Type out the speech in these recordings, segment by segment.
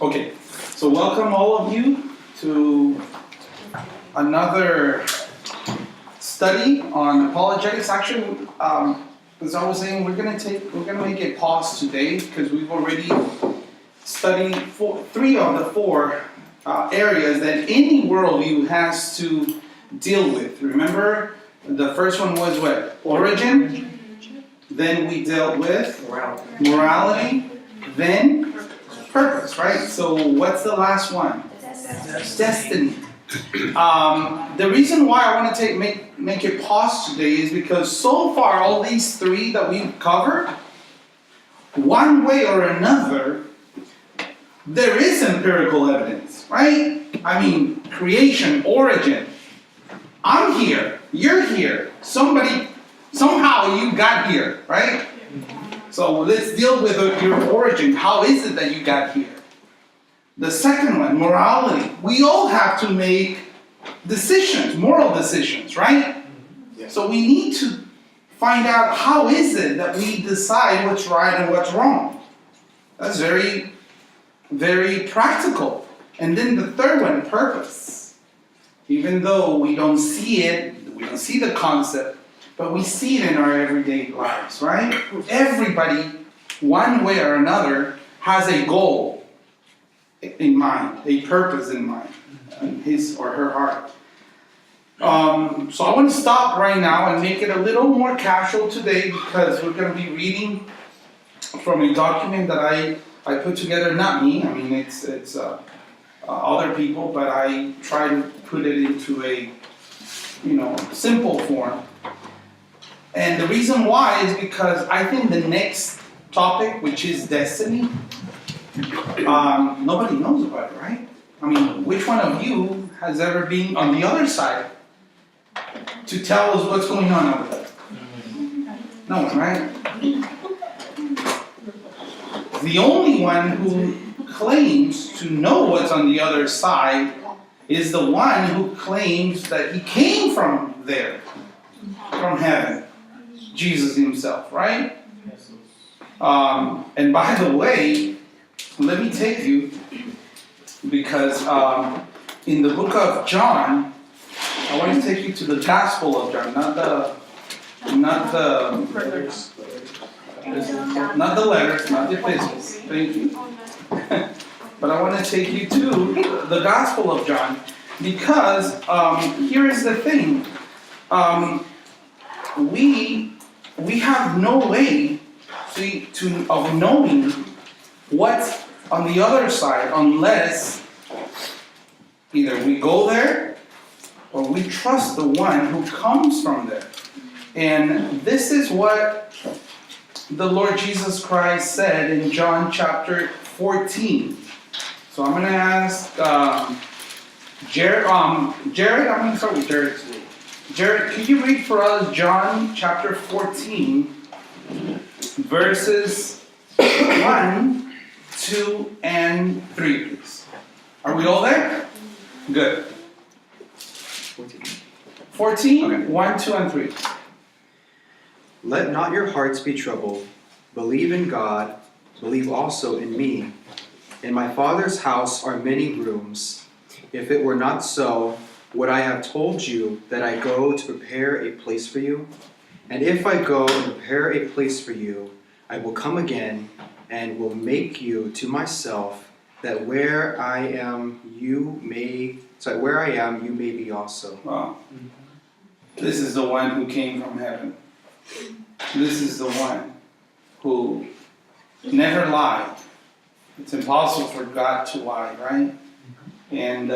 Okay, so welcome all of you to another study on apologetics. Actually, as I was saying, we're gonna make a pause today because we've already studied three of the four areas that any worldview has to deal with. Remember, the first one was what? Origin. Then we dealt with morality. Then purpose, right? So what's the last one? Destiny. The reason why I want to make it pause today is because so far all these three that we've covered, one way or another, there is empirical evidence, right? I mean, creation, origin. I'm here, you're here, somehow you got here, right? So let's deal with your origin. How is it that you got here? The second one, morality. We all have to make decisions, moral decisions, right? Yeah. So we need to find out how is it that we decide what's right and what's wrong. That's very, very practical. And then the third one, purpose. Even though we don't see it, we don't see the concept, but we see it in our everyday lives, right? Everybody, one way or another, has a goal in mind, a purpose in mind, in his or her heart. So I want to stop right now and make it a little more casual today because we're going to be reading from a document that I put together, not me, I mean it's other people, but I try to put it into a simple form. And the reason why is because I think the next topic, which is destiny, nobody knows about it, right? I mean, which one of you has ever been on the other side to tell us what's going on over there? No one, right? The only one who claims to know what's on the other side is the one who claims that he came from there, from heaven. Jesus himself, right? And by the way, let me take you, because in the book of John, I want to take you to the Gospel of John, not the letters, not the epistles. Thank you. But I want to take you to the Gospel of John, because here is the thing. We have no way of knowing what's on the other side unless either we go there or we trust the one who comes from there. And this is what the Lord Jesus Christ said in John chapter 14. So I'm going to ask Jared, I'm going to start with Jared today. Jared, could you read for us John chapter 14, verses 1, 2, and 3, please? Are we all there? Good. 14, okay. 1, 2, and 3. Let not your hearts be troubled. Believe in God. Believe also in me. In my Father's house are many rooms. If it were not so, would I have told you that I go to prepare a place for you? And if I go and prepare a place for you, I will come again and will make you to myself, that where I am, you may be also. Wow. This is the one who came from heaven. This is the one who never lied. It's impossible for God to lie, right? And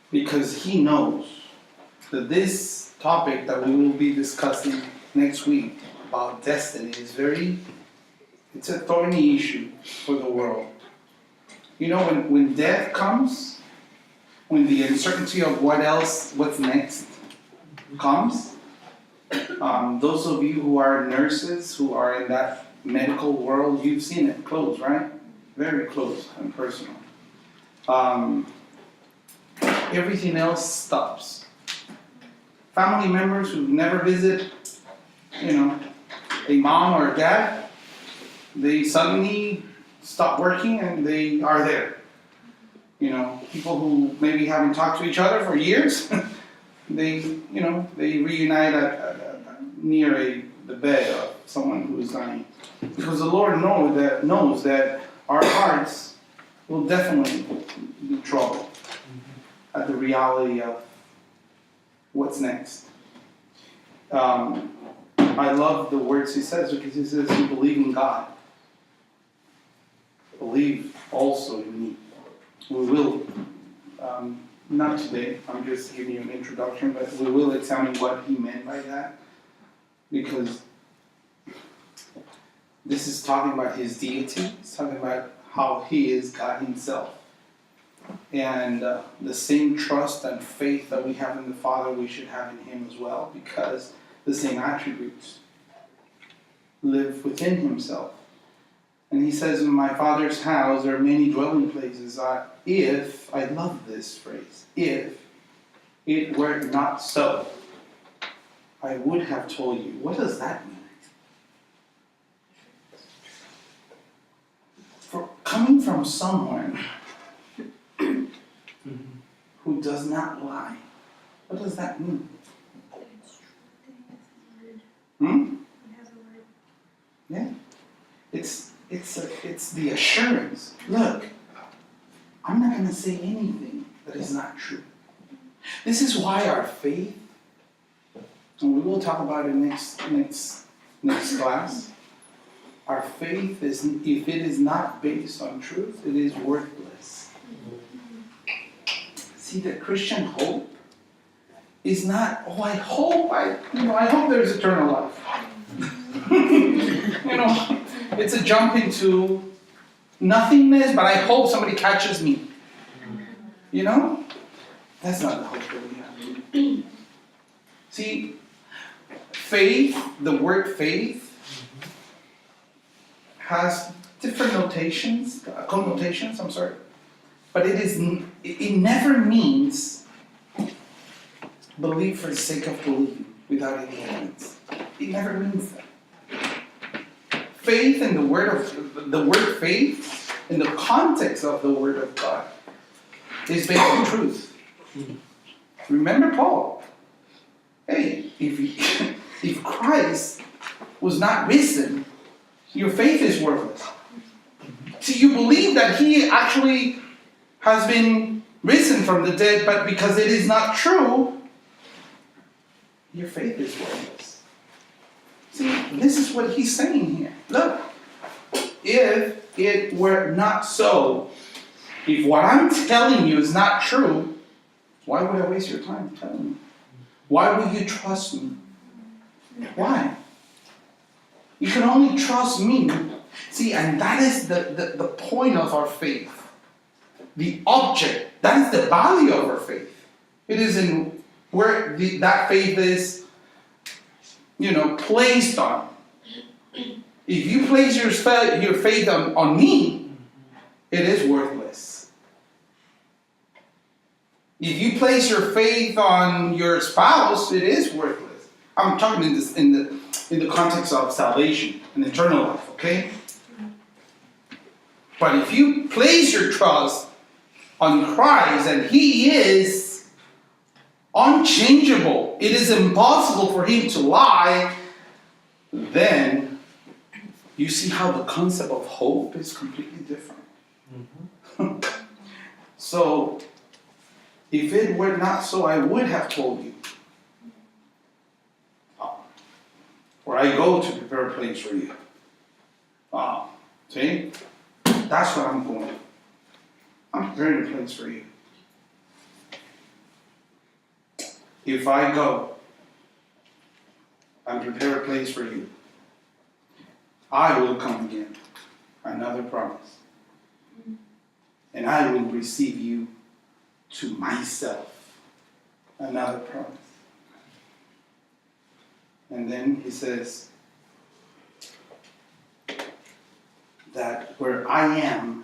because he knows that this topic that we will be discussing next week about destiny is it's a thorny issue for the world. You know, when death comes, when the uncertainty of what's next comes, those of you who are nurses, who are in that medical world, you've seen it close, right? Very close and personal. Everything else stops. Family members who never visit, a mom or a dad, they suddenly stop working and they are there. You know, people who maybe haven't talked to each other for years, they reunite near the bed of someone who is dying. Because the Lord knows that our hearts will definitely be troubled at the reality of what's next. I love the words he says, because he says, you believe in God. Believe also in me. We will, not today, I'm just giving you an introduction, but we will examine what he meant by that. Because this is talking about his deity. It's talking about how he is God himself. And the same trust and faith that we have in the Father, we should have in him as well, because the same attributes live within himself. And he says, in my Father's house there are many dwelling places. If, I love this phrase, if it were not so, I would have told you. What does that mean? For coming from someone who does not lie, what does that mean? Yeah. It's the assurance. Look, I'm not going to say anything that is not true. This is why our faith, and we will talk about it next class. Our faith is, if it is not based on truth, it is worthless. See, the Christian hope is not, I hope there's eternal life. It's a jump into nothingness, but I hope somebody catches me. That's not the hope that we have. See, faith, the word faith, has different connotations, but it never means believe for the sake of believing without any evidence. It never means that. Faith and the word faith, in the context of the Word of God, is based on truth. Remember Paul. Hey, if Christ was not risen, your faith is worthless. See, you believe that he actually has been risen from the dead, but because it is not true, your faith is worthless. See, this is what he's saying here. Look, if it were not so, if what I'm telling you is not true, why would I waste your time telling you? Why would you trust me? Why? You can only trust me. See, and that is the point of our faith. The object, that is the value of our faith. It is in where that faith is, placed on. If you place your faith on me, it is worthless. If you place your faith on your spouse, it is worthless. I'm talking in the context of salvation and eternal life, okay? But if you place your trust on Christ and he is unchangeable, it is impossible for him to lie, then you see how the concept of hope is completely different. Mm-hmm. So, if it were not so, I would have told you. Where I go to prepare a place for you. See? That's what I'm going. I'm preparing a place for you. If I go and prepare a place for you, I will come again. Another promise. And I will receive you to myself. Another promise. And then he says that where I am,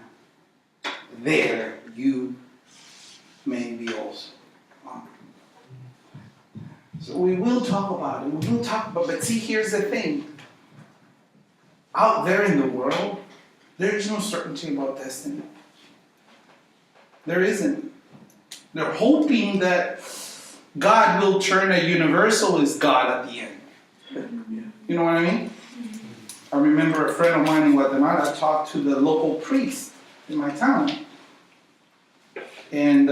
there you may be also. So we will talk about it. But see, here's the thing. Out there in the world, there is no certainty about destiny. There isn't. They're hoping that God will turn a universalist God at the end. You know what I mean? I remember a friend of mine in Guatemala talked to the local priest in my town. And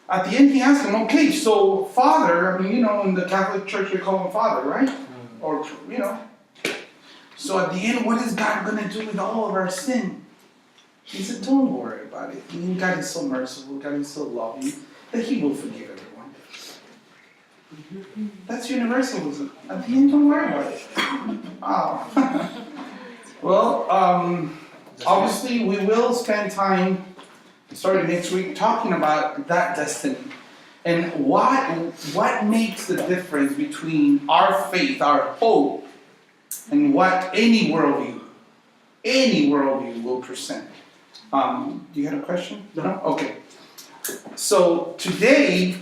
at the end he asked him, okay, so Father, I mean, you know, in the Catholic Church we call him Father, right? Or, you know. So at the end, what is God going to do with all of our sin? He said, don't worry about it. I mean, God is so merciful, God is so loving, that He will forgive everyone. That's universalism. At the end, don't worry about it. Oh. Well, obviously we will spend time, starting next week, talking about that destiny. And what makes the difference between our faith, our hope, and what any worldview will present. Do you have a question? No? Okay. So today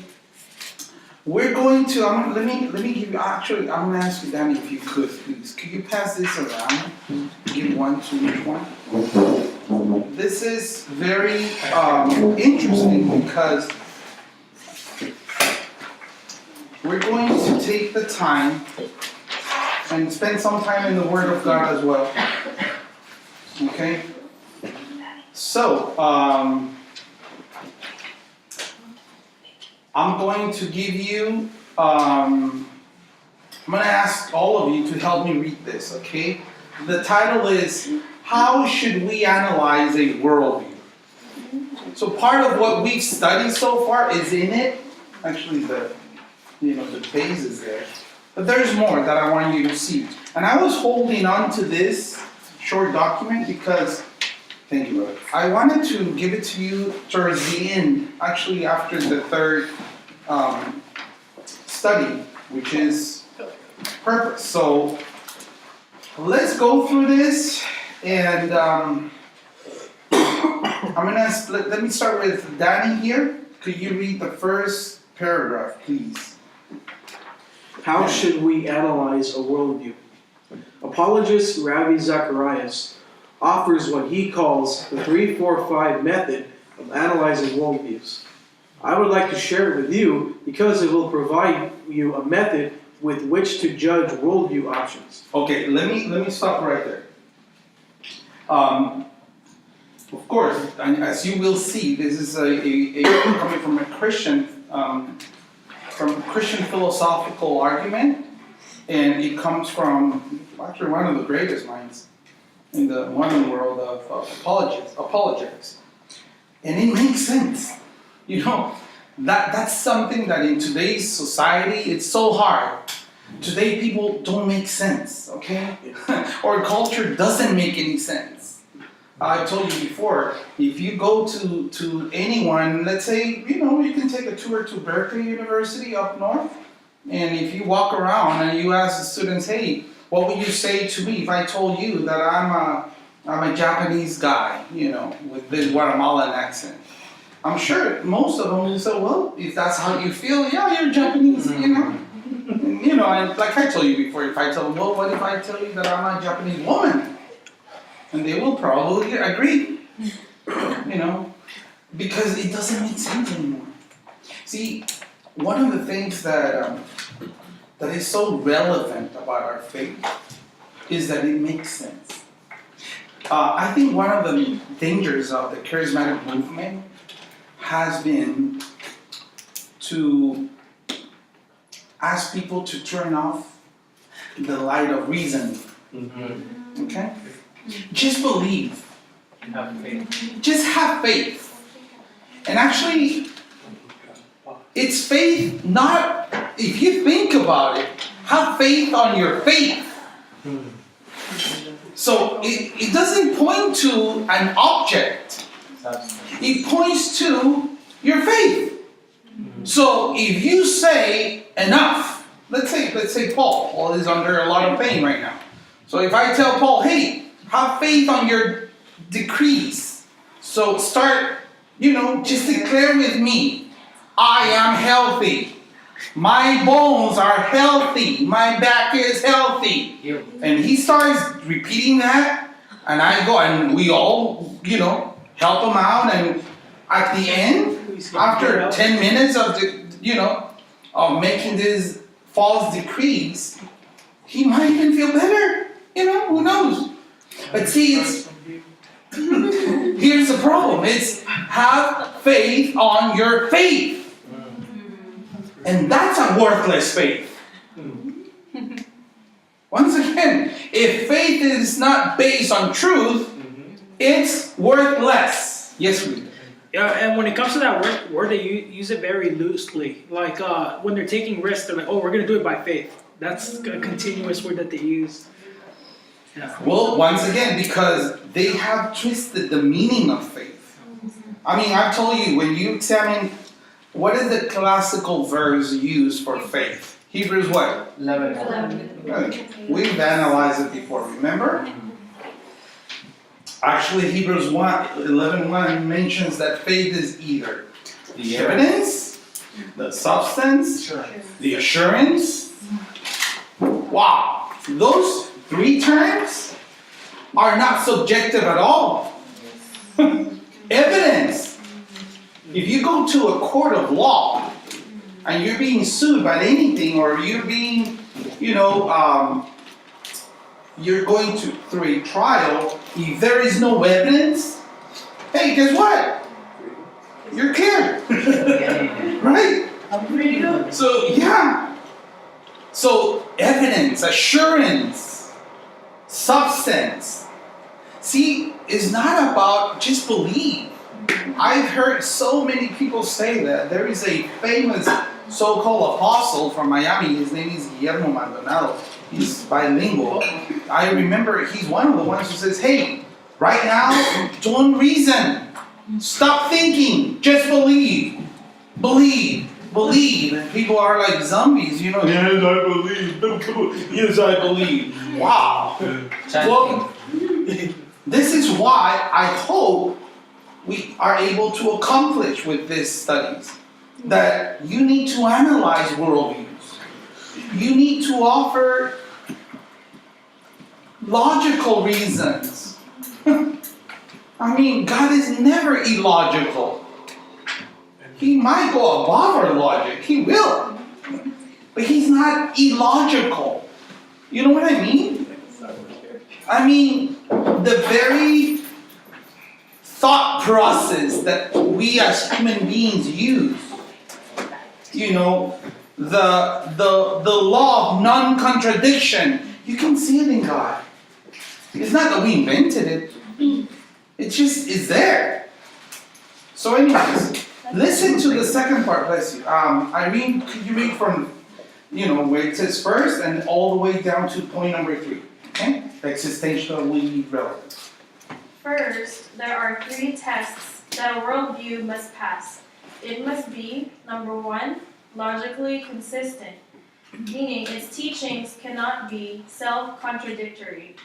we're going to. Let me give you. Actually, I'm going to ask you, Danny, if you could, please. Could you pass this around? Give one to each one. This is very interesting because we're going to take the time and spend some time in the Word of God as well. Okay? So, I'm going to give you, I'm going to ask all of you to help me read this, okay? The title is, How Should We Analyze a Worldview? So part of what we've studied so far is in it. Actually, the base is there. But there's more that I want you to see. And I was holding on to this short document because, thank you, brother. I wanted to give it to you towards the end, actually after the third study, which is purpose. So let's go through this, and I'm gonna let me start with Danny here. Could you read the first paragraph, please? How should we analyze a worldview? Apologist Ravi Zacharias offers what he calls the 3-4-5 method of analyzing worldviews. I would like to share it with you because it will provide you a method with which to judge worldview options. Okay, let me stop right there. Of course, as you will see, this is a coming from a Christian philosophical argument, and it comes from actually one of the greatest minds in the modern world of apologetics. And it makes sense. You know, that's something that in today's society, it's so hard. Today people don't make sense, okay? Or culture doesn't make any sense. I told you before, if you go to anyone, let's say, you can take a tour to Berkeley University up north, and if you walk around and you ask the students, hey, what would you say to me if I told you that I'm a Japanese guy, with this Guatemalan accent? I'm sure most of them will say, well, if that's how you feel, yeah, you're Japanese, and like I told you before, if I tell them, well, what if I tell you that I'm a Japanese woman? And they will probably agree, because it doesn't make sense anymore. See, one of the things that is so relevant about our faith is that it makes sense. I think one of the dangers of the charismatic movement has been to ask people to turn off the light of reason. Mm-hmm. Okay? Just believe. Have faith. Just have faith. And actually, it's faith not, if you think about it, have faith on your faith. So it doesn't point to an object. It points to your faith. So if you say enough, let's say Paul is under a lot of pain right now. So if I tell Paul, hey, have faith on your decrees. So start, just declare with me, I am healthy. My bones are healthy. My back is healthy. And he starts repeating that. And I go and we all, help him out, and at the end, after 10 minutes of making these false decrees, he might even feel better. Who knows? But see, here's the problem. It's have faith on your faith. And that's a worthless faith. Once again, if faith is not based on truth, it's worthless. Yes, we do. Yeah, and when it comes to that word, they use it very loosely. Like when they're taking risks, they're like, "Oh, we're gonna do it by faith." That's a continuous word that they use. Yeah. Well, once again, because they have twisted the meaning of faith. I mean, I've told you, when you examine, what is the classical verse used for faith? Hebrews what? 11. Okay. We've analyzed it before, remember? Actually, Hebrews 11:1 mentions that faith is either the evidence, the substance, the assurance. Wow, those 3 terms are not subjective at all. Evidence. If you go to a court of law and you're being sued by anything, or you're being, you're going through a trial, if there is no evidence, hey, guess what? You're clear. Right? So, yeah. So, evidence, assurance, substance. See, it's not about just believe. I've heard so many people say that. There is a famous so-called apostle from Miami. His name is Guillermo Maldonado. He's bilingual. I remember he's one of the ones who says, hey, right now, don't reason. Stop thinking. Just believe. Believe. Believe. And people are like zombies, Yes, I believe. Yes, I believe. Wow. Well, this is why I hope we are able to accomplish with these studies that you need to analyze worldviews. You need to offer logical reasons. I mean, God is never illogical. He might go above our logic. He will. But he's not illogical. You know what I mean? I mean, the very thought process that we as human beings use, the law of non-contradiction, you can see it in God. It's not that we invented it. It just is there. So anyways, listen to the second part, bless you. Irene, could you read from, where it says first and all the way down to point number 3, okay? Existentially relevant. First, there are 3 tests that a worldview must pass. It must be, number 1, logically consistent, meaning its teachings cannot be self-contradictory.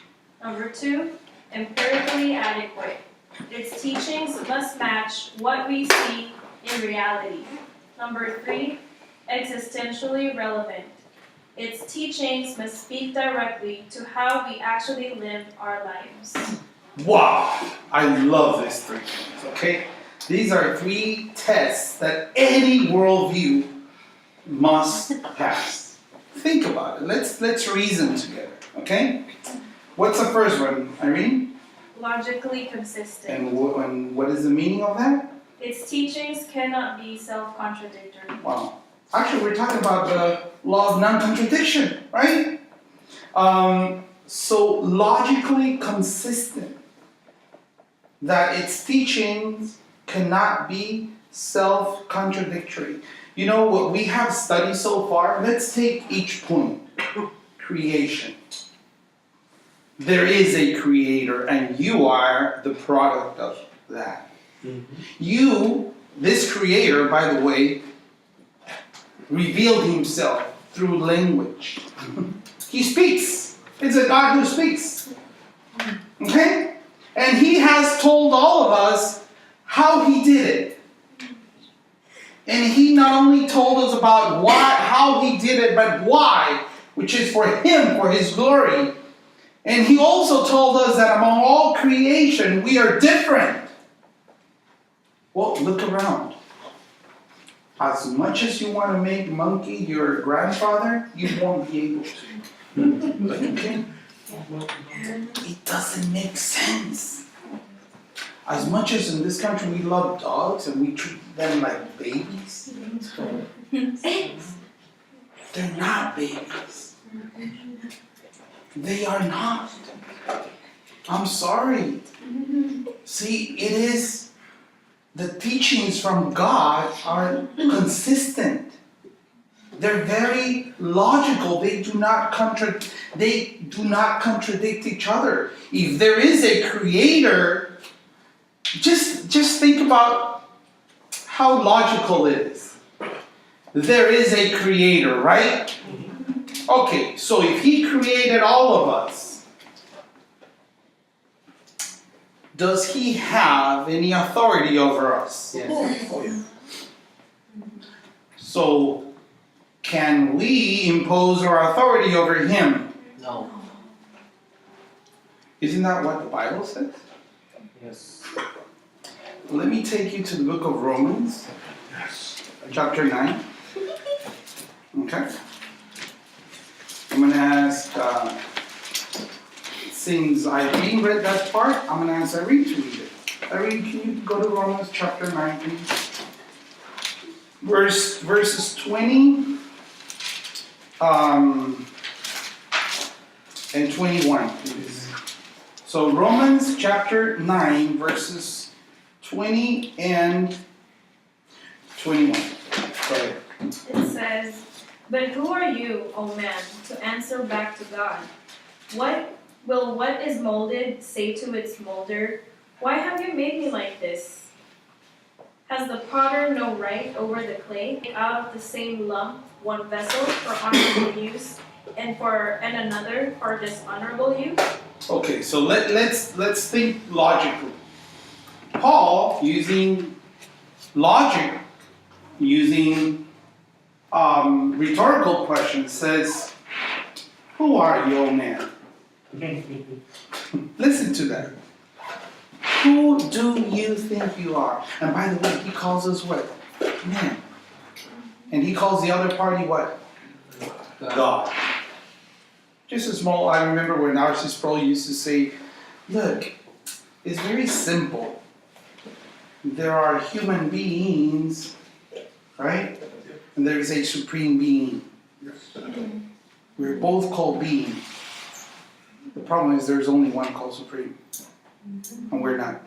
Number 2, empirically adequate. Its teachings must match what we see in reality. Number 3, existentially relevant. Its teachings must speak directly to how we actually live our lives. Wow, I love these 3 things, okay? These are 3 tests that any worldview must pass. Think about it. Let's reason together, okay? What's the first one, Irene? Logically consistent. And what is the meaning of that? Its teachings cannot be self-contradictory. Wow. Actually, we're talking about the law of non-contradiction, right? So logically consistent. That its teachings cannot be self-contradictory. You know what we have studied so far? Let's take each point. Creation. There is a creator and you are the product of that. You, this creator, by the way, revealed himself through language. He speaks. It's a God who speaks. Okay? And he has told all of us how he did it. And he not only told us about how he did it, but why, which is for him, for his glory. And he also told us that among all creation, we are different. Well, look around. As much as you want to make Monkey your grandfather, you won't be able to. But you can. It doesn't make sense. As much as in this country we love dogs and we treat them like babies, they're not babies. They are not. I'm sorry. See, it is, the teachings from God are consistent. They're very logical. They do not contradict each other. If there is a creator, just think about how logical it is. There is a creator, right? Okay, so if he created all of us, does he have any authority over us? Yes. Oh, yeah. So, can we impose our authority over him? No. Isn't that what the Bible says? Yes. Let me take you to the book of Romans, chapter 9. Okay? I'm going to ask, since Irene read that part, I'm going to ask Irene to read it. Irene, can you go to Romans chapter 9, please? Verses 20 and 21, please. So Romans chapter 9, verses 20 and 21. Go ahead. It says, "But who are you, O man, to answer back to God? What is molded say to its molder, why have you made me like this? Has the potter no right over the clay, out of the same lump one vessel for honorable use, and another for dishonorable use?" Okay, So let's think logically. Paul, using logic, using rhetorical questions, says, "Who are you, O man?" Listen to that. Who do you think you are? And by the way, he calls us what? Man. And he calls the other party what? God. Just a small, I remember when R.C. Sproul used to say, look, it's very simple. There are human beings, right? And there is a supreme being. We're both called beings. The problem is there's only one called supreme. And we're not.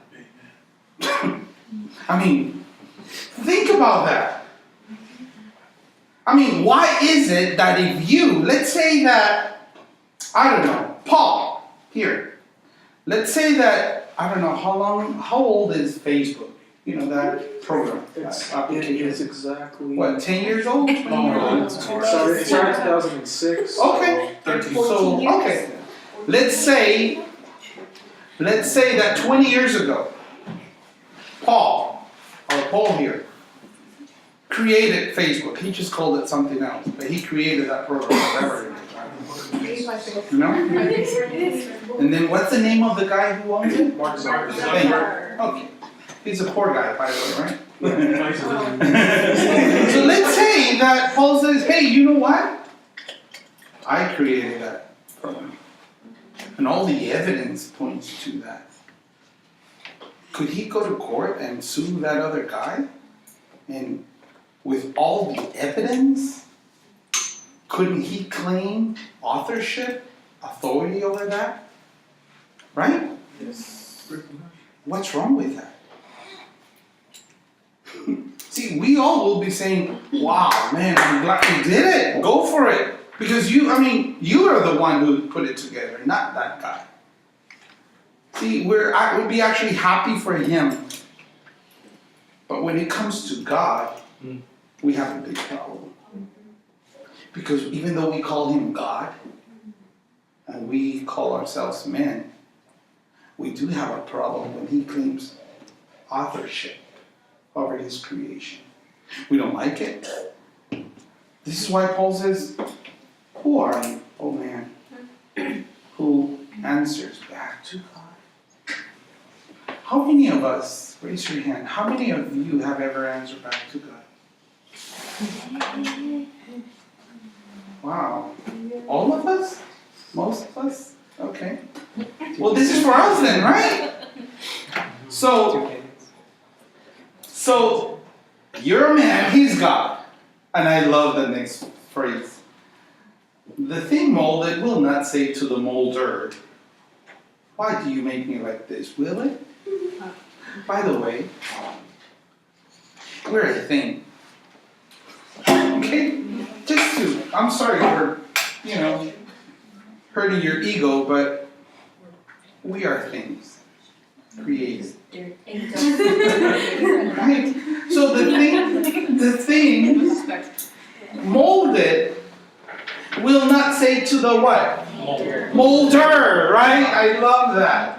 I mean, think about that. I mean, why is it that if you, let's say that, I don't know, Paul, here, let's say that, I don't know, how old is Facebook? You know, that program, that application. It's exactly. What, 10 years old? 20 years old? It started in 2006. Okay. 13. So, okay. Let's say that 20 years ago, Paul here, created Facebook. He just called it something else, but he created that program, whatever it is. You know? And then what's the name of the guy who owns it? Mark Zuckerberg. Thank you. Okay. He's a poor guy, by the way, right? So let's say that Paul says, hey, you know what? I created that program. And all the evidence points to that. Could he go to court and sue that other guy? And with all the evidence, couldn't he claim authorship, authority over that? Right? Yes. What's wrong with that? See, we all will be saying, wow, man, I'm glad you did it. Go for it. Because you are the one who put it together, not that guy. See, I would be actually happy for him. But when it comes to God, we have a big problem. Because even though we call him God, and we call ourselves men, we do have a problem when he claims authorship over his creation. We don't like it. This is why Paul says, who are you, oh man, who answers back to God. How many of us, raise your hand, how many of you have ever answered back to God? Wow. All of us? Most of us? Okay. Well, this is for us then, right? So you're a man, he's God. And I love the next phrase. The thing molded will not say to the molder, why do you make me like this, will it? By the way, we're a thing. Okay? I'm sorry for, hurting your ego, but we are things created. Right? So the thing molded will not say to the what? Molder, right? I love that.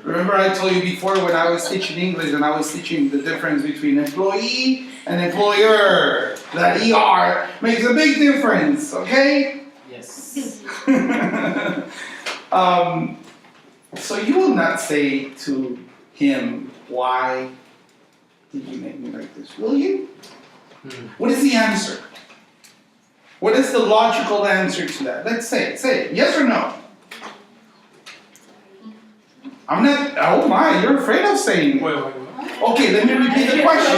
Remember I told you before when I was teaching English and I was teaching the difference between employee and employer. That ER makes a big difference, okay? Yes. So you will not say to him, why did you make me like this? Will you? What is the answer? What is the logical answer to that? Let's say it. Yes or no? I'm not, oh my, you're afraid of saying it. Wait. Okay, let me repeat the question.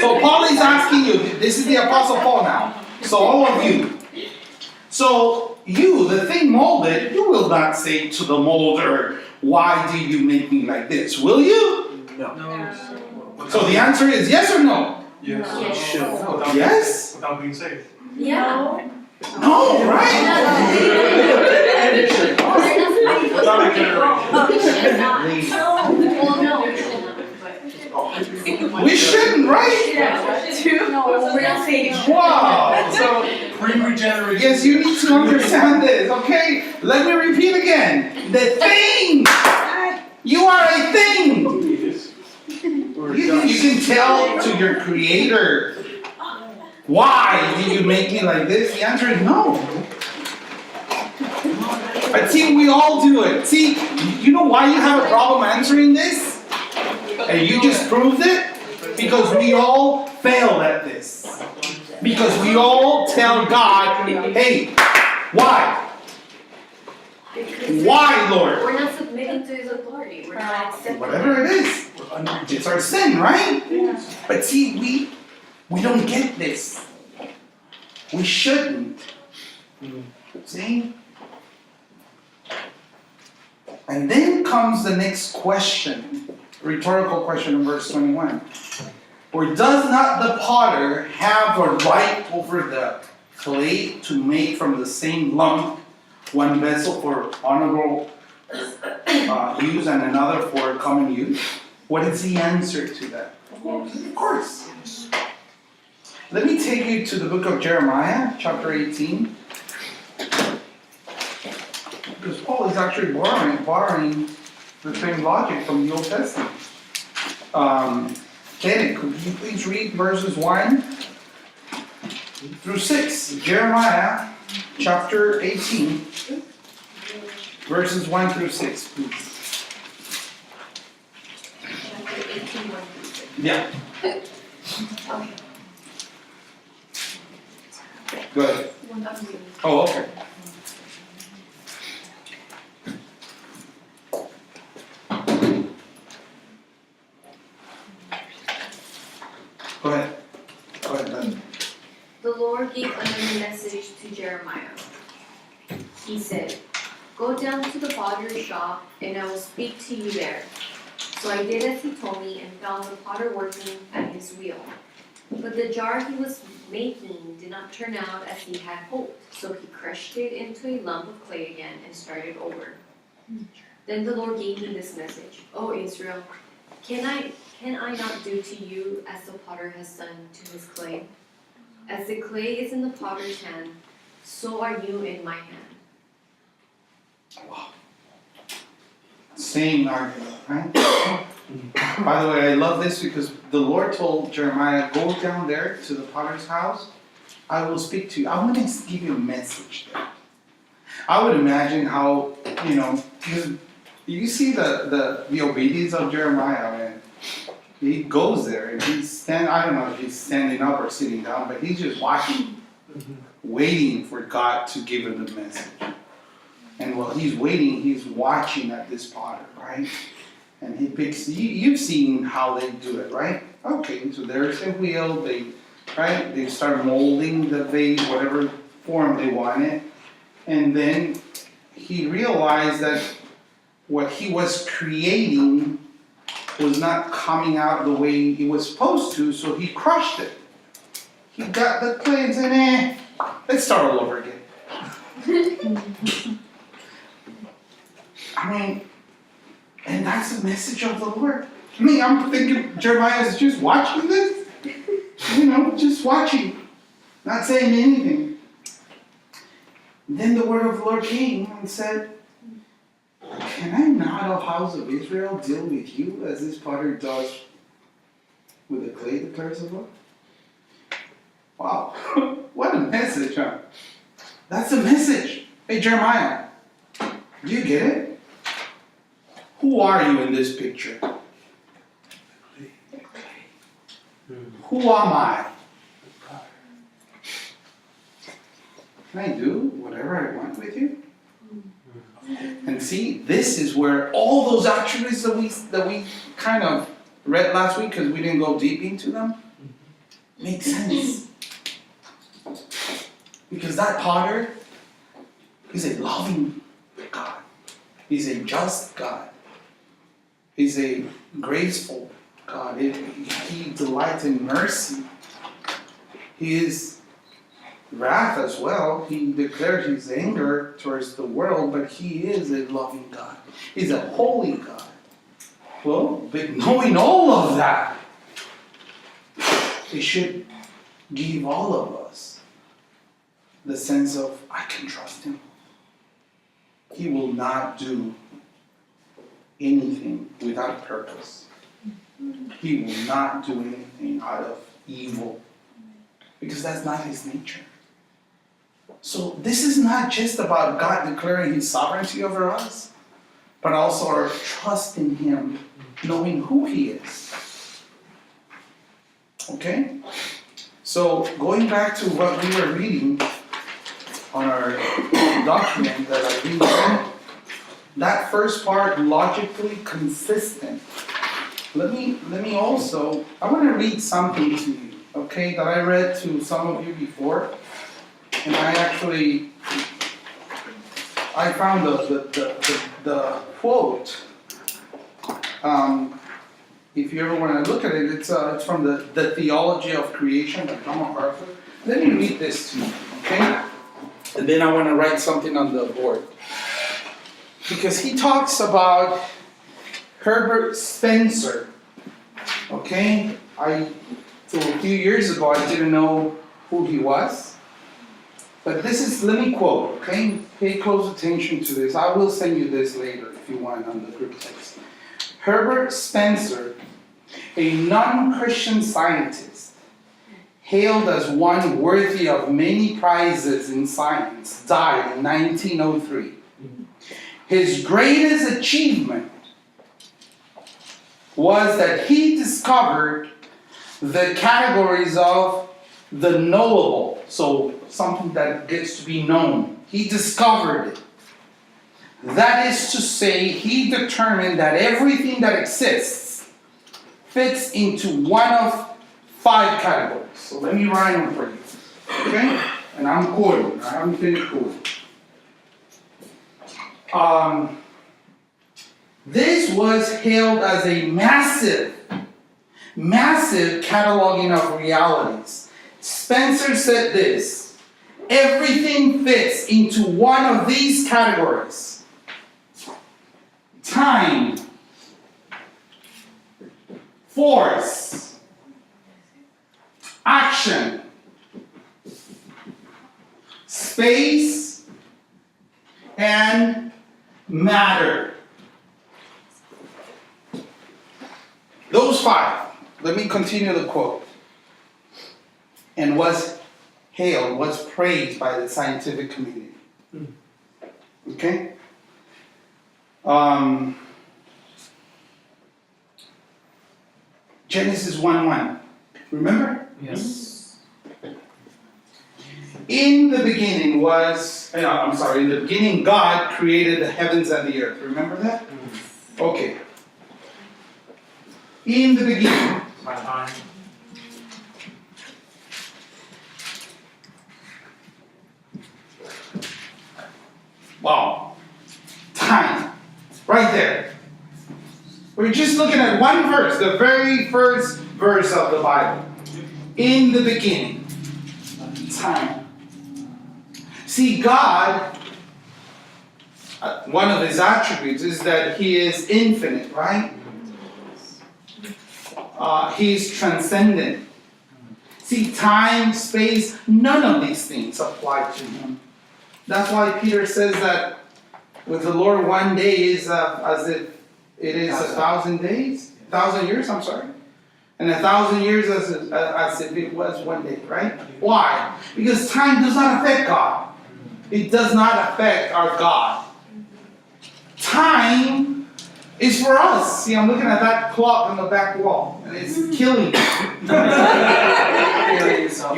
So Paul is asking you, this is the Apostle Paul now. So all of you. So you, the thing molded, you will not say to the molder, why do you make me like this? Will you? No. So the answer is yes or no? Yes. Should. Yes? Without being saved. Yeah. No, right? Without a We shouldn't, right? Wow. So Pre-regeneration. yes, you need to understand this, okay? Let me repeat again. The thing! You are a thing! You can tell to your creator, why did you make me like this? The answer is no. But see, we all do it. See, you know why you have a problem answering this? And you just proved it? Because we all fail at this. Because we all tell God, hey, why? Why, Lord? We're not submitting to His authority. We're not accepting. Whatever it is. It's our sin, right? But see, we don't get this. We shouldn't. See? And then comes the next question, rhetorical question in verse 21. Or does not the potter have a right over the clay to make from the same lump one vessel for honorable use and another for common use? What is the answer to that? Of course. Let me take you to the book of Jeremiah, chapter 18. Because Paul is actually borrowing the same logic from the Old Testament. Kenneth, could you please read verses 1 through 6? Jeremiah, chapter 18, verses 1 through 6, please. Chapter 18, 1 through 6. Yeah. Okay. Go ahead. I'm reading. Oh, okay. Go ahead. Go ahead, Ben. The Lord gave another message to Jeremiah. He said, "Go down to the potter's shop, and I will speak to you there." So I did as he told me and found the potter working at his wheel. But the jar he was making did not turn out as he had hoped, so he crushed it into a lump of clay again and started over. Then the Lord gave me this message: "O Israel, can I not do to you as the potter has done to his clay? As the clay is in the potter's hand, so are you in my hand." Wow. Same argument, right? By the way, I love this because the Lord told Jeremiah, go down there to the potter's house. I will speak to you. I want to give you a message there. I would imagine how, because you see the obedience of Jeremiah, man. He goes there and I don't know if he's standing up or sitting down, but he's just watching, waiting for God to give him the message. And while he's waiting, he's watching at this potter, right? And he picks, you've seen how they do it, right? Okay, so there's the wheel, they start molding the vase, whatever form they want it. And then he realized that what he was creating was not coming out the way it was supposed to, so he crushed it. He got the clay and said, let's start all over again. And that's the message of the Lord. I'm thinking Jeremiah is just watching this, just watching, not saying anything. Then the word of the Lord came and said, can I not, O house of Israel, deal with you as this potter does with the clay, declares the Lord? Wow, what a message, huh? That's the message. Hey, Jeremiah, do you get it? Who are you in this picture? Who am I? Can I do whatever I want with you? And see, this is where all those attributes that we kind of read last week, because we didn't go deep into them, make sense. Because that potter is a loving God. He's a just God. He's a graceful God. He delights in mercy. He is wrath as well. He declares his anger towards the world, but he is a loving God. He's a holy God. Well, but knowing all of that, it should give all of us the sense of, I can trust him. He will not do anything without purpose. He will not do anything out of evil, because that's not his nature. So this is not just about God declaring his sovereignty over us, but also our trust in him, knowing who he is. Okay? So going back to what we were reading on our document that I read, that first part, logically consistent. Let me also, I want to read something to you, okay, that I read to some of you before. And I found the quote. If you ever want to look at it, it's from the Theology of Creation by Thomas Harford. Let me read this to you, okay? And then I want to write something on the board. Because he talks about Herbert Spencer, okay? So a few years ago, I didn't know who he was. But this is, let me quote, okay? Pay close attention to this. I will send you this later if you want on the group text. Herbert Spencer, a non-Christian scientist, hailed as one worthy of many prizes in science, died in 1903. His greatest achievement was that he discovered the categories of the knowable, so something that gets to be known. He discovered it. That is to say, he determined that everything that exists fits into one of 5 categories. So let me write them for you. Okay? And I'm quoting. I haven't finished quoting. This was hailed as a massive cataloging of realities. Spencer said this: everything fits into one of these categories. Time, force, action, space, and matter. Those 5. Let me continue the quote. And was hailed, was praised by the scientific community. Okay? Genesis 1:1. Remember? Yes. In the beginning in the beginning God created the heavens and the earth. Remember that? Okay. In the beginning. My time. Wow. Time. Right there. We're just looking at one verse, the very first verse of the Bible. In the beginning. Time. See, God, one of his attributes is that he is infinite, right? He's transcendent. See, time, space, none of these things apply to him. That's why Peter says that with the Lord 1 day is as if it is 1,000 days, 1,000 years, I'm sorry. And 1,000 years as if it was 1 day, right? Why? Because time does not affect God. It does not affect our God. Time is for us. See, I'm looking at that clock on the back wall, and it's killing me.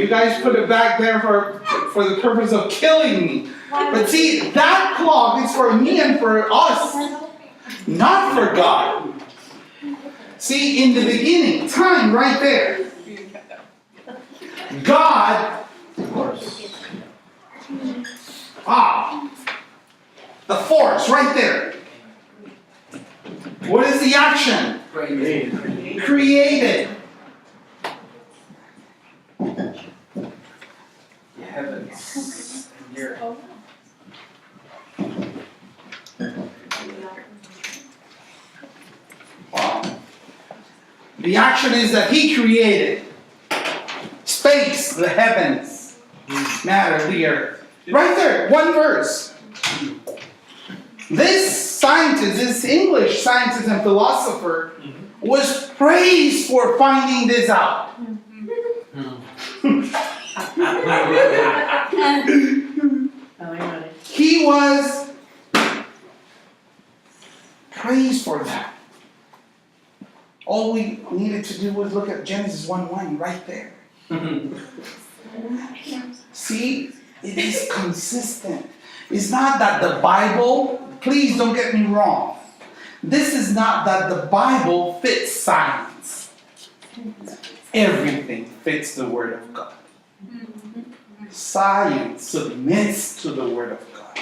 You guys put it back there for the purpose of killing me. But see, that clock is for me and for us, not for God. See, in the beginning, time right there. God, the force right there. What is the action? Created. Heavens and earth. Wow. The action is that he created space, the heavens, matter, the earth. Right there, one verse. This scientist, this English scientist and philosopher, was praised for finding this out. He was praised for that. All we needed to do was look at Genesis 1:1 right there. See, it is consistent. It's not that the Bible, please don't get me wrong. This is not that the Bible fits science. Everything fits the Word of God. Science submits to the Word of God.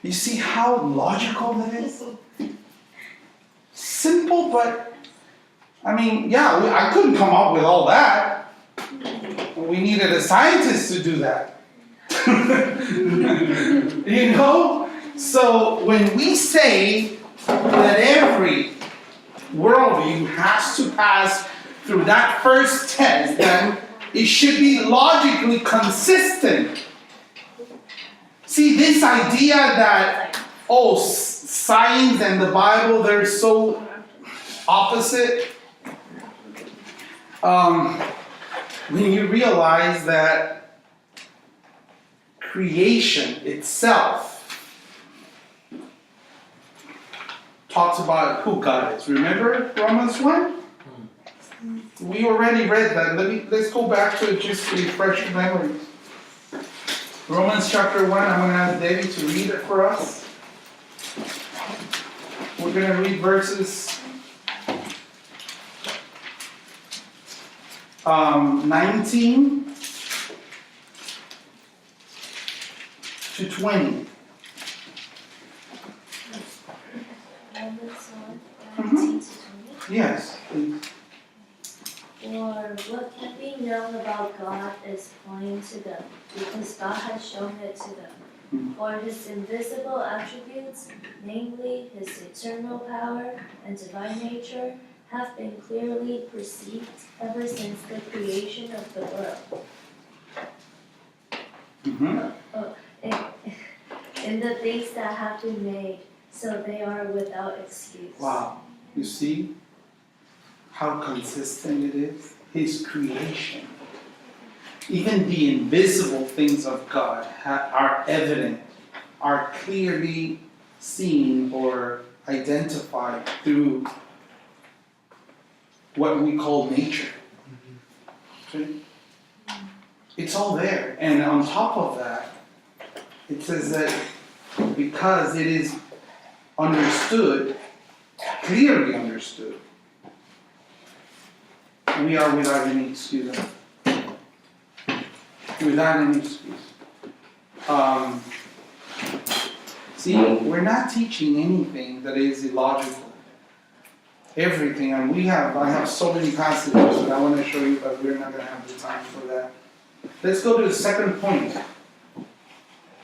You see how logical that is? Simple, but I couldn't come up with all that. We needed a scientist to do that. You know? So when we say that every worldview has to pass through that first test, then it should be logically consistent. See, this idea that, science and the Bible, they're so opposite. When you realize that creation itself talks about who God is. Remember Romans 1? We already read that. Let's go back to it just to refresh your memories. Romans chapter 1, I'm going to ask David to read it for us. We're going to read verses 19 to 20. Yes, please. For what can be known about God is plain to them, because God has shown it to them. For his invisible attributes, namely his eternal power and divine nature, have been clearly perceived ever since the creation of the world. In the things that have been made, so they are without excuse. Wow. You see how consistent it is? His creation. even the invisible things of God are evident, are clearly seen or identified through what we call nature. Okay? It's all there. And on top of that, it says that because it is understood, clearly understood, we are without any excuse. Without any excuse. See, we're not teaching anything that is illogical. Everything, and I have so many passages that I want to show you, but we're not going to have the time for that. Let's go to the second point.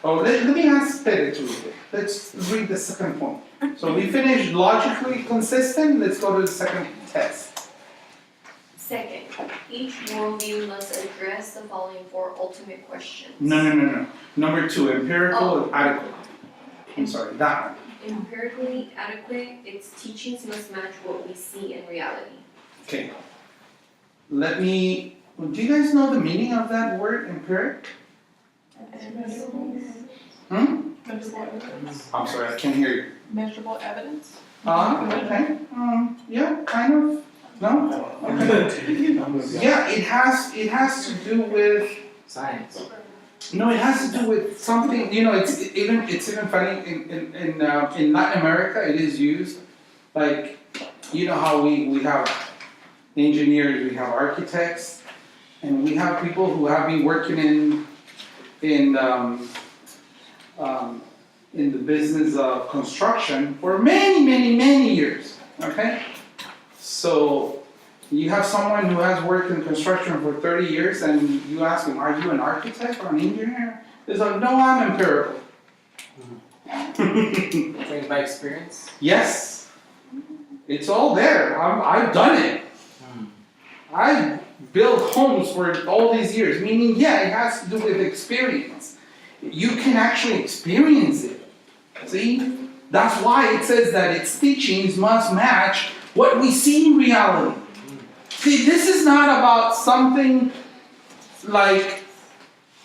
Oh, let me ask Peter to read it. Let's read the second point. So we finished logically consistent. Let's go to the second test. Second, each worldview must address the following four ultimate questions. No. Number 2, empirical and adequate. I'm sorry, that one. Empirically adequate, its teachings must match what we see in reality. Okay. Do you guys know the meaning of that word, empiric? Measurable evidence. I'm sorry, I can't hear you. Measurable evidence. Okay. Yeah, kind of. No? Okay. Yeah, it has to do with Science. no, it has to do with something, it's even funny in Latin America it is used. Like, you know how we have engineers, we have architects, and we have people who have been working in the business of construction for many years, okay? So you have someone who has worked in construction for 30 years and you ask him, are you an architect or an engineer? He's like, no, I'm empirical. Trained by experience? Yes, it's all there. I've done it. I built homes for all these years, meaning, yeah, it has to do with experience. You can actually experience it. See? That's why it says that its teachings must match what we see in reality. See, this is not about something like,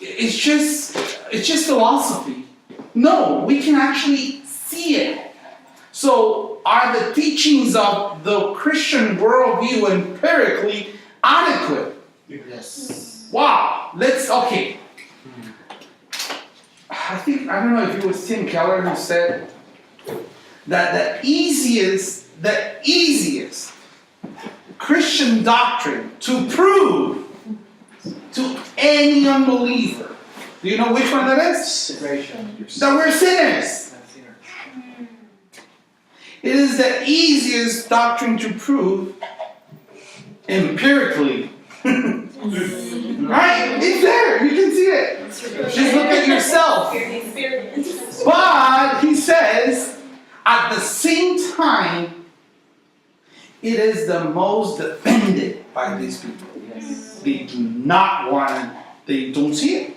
it's just philosophy. No, we can actually see it. So, are the teachings of the Christian worldview empirically adequate? Yes. Wow, okay. I don't know if it was Tim Keller who said that the easiest Christian doctrine to prove to any unbeliever, do you know which one that is? Separation. That we're sinners. It is the easiest doctrine to prove empirically. Right? It's there. You can see it. Just look at yourself. But he says, at the same time, it is the most defended by these people. Yes. They do not want, they don't see it.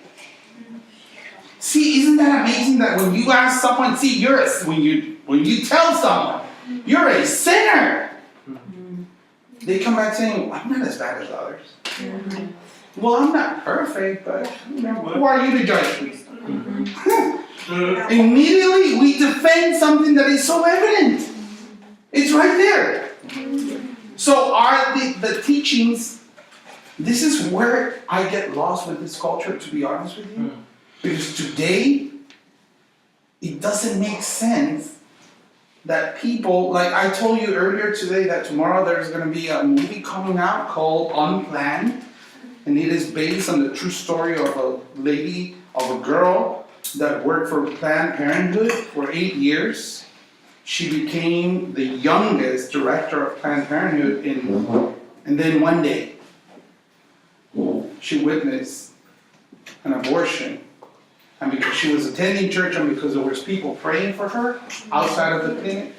See, isn't that amazing that when you ask someone, when you tell someone, you're a sinner, they come back saying, I'm not as bad as others. Well, I'm not perfect, but who are you to judge me? Immediately we defend something that is so evident. It's right there. So are the teachings, this is where I get lost with this culture, to be honest with you. Because today, it doesn't make sense that people, like I told you earlier today that tomorrow there's going to be a movie coming out called Unplanned. And it is based on the true story of a girl that worked for Planned Parenthood for 8 years. She became the youngest director of Planned Parenthood and then one day, she witnessed an abortion. And because she was attending church and because there was people praying for her outside of the clinic,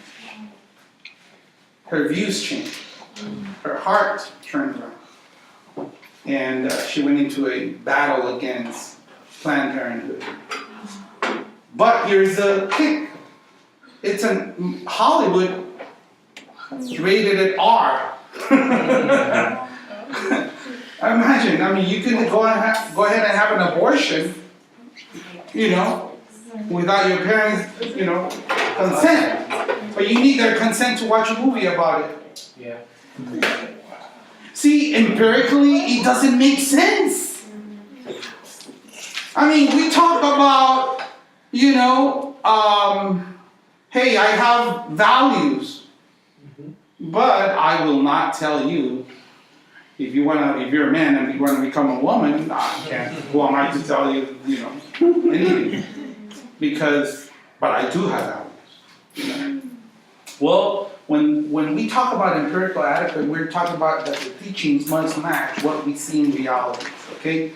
her views changed. Her heart turned around. And she went into a battle against Planned Parenthood. But here's the kick. It's in Hollywood, rated at R. Imagine, I mean, you can go ahead and have an abortion, without your parents, consent. But you need their consent to watch a movie about it. Yeah. See, empirically, it doesn't make sense. I mean, we talk about, hey, I have values, but I will not tell you if you're a man and you want to become a woman, who am I to tell you, anything? But I do have values. Well, when we talk about empirical adequate, we're talking about that the teachings must match what we see in reality, okay?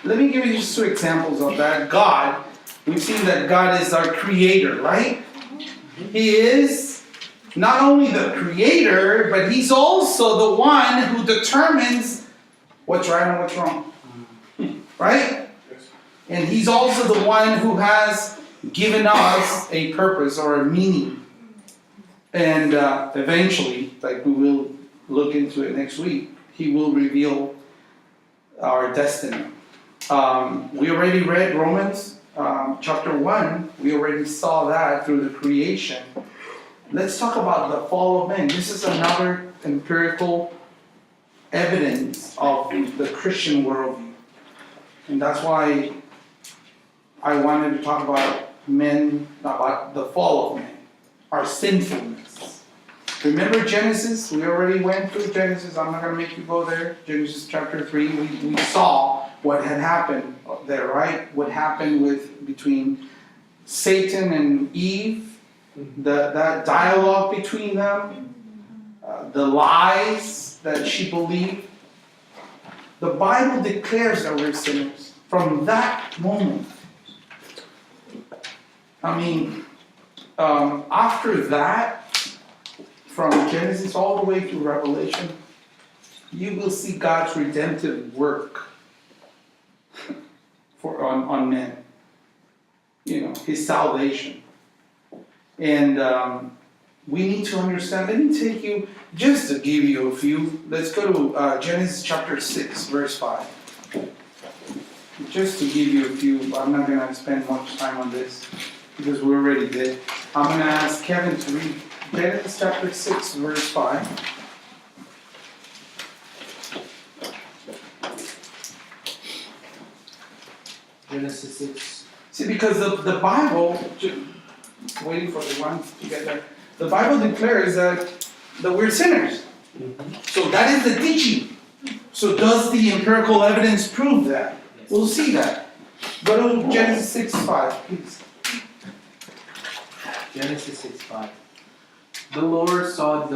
Let me give you just 2 examples of that. God, we've seen that God is our creator, right? He is not only the creator, but he's also the one who determines what's right and what's wrong, right? And he's also the one who has given us a purpose or a meaning. And eventually, like we will look into it next week, he will reveal our destiny. We already read Romans chapter 1. We already saw that through the creation. Let's talk about the fall of man. This is another empirical evidence of the Christian worldview. And that's why I wanted to talk about the fall of man, our sinfulness. Remember Genesis? We already went through Genesis. I'm not going to make you go there. Genesis chapter 3. We saw what had happened there, right? What happened between Satan and Eve. That dialogue between them. The lies that she believed. The Bible declares that we're sinners. From that moment. I mean, after that, from Genesis all the way to Revelation, you will see God's redemptive work on men. His salvation. And we need to understand. Let me take you, just to give you a few, let's go to Genesis chapter 6, verse 5. Just to give you a few, I'm not going to spend much time on this, because we already did. I'm going to ask Kevin to read Genesis chapter 6, verse 5. Genesis 6. See, because the Bible, waiting for the ones to get there, the Bible declares that we're sinners. So that is the teaching. So does the empirical evidence prove that? Yes. We'll see that. Go to Genesis 6, 5, please. Genesis 6:5. The Lord saw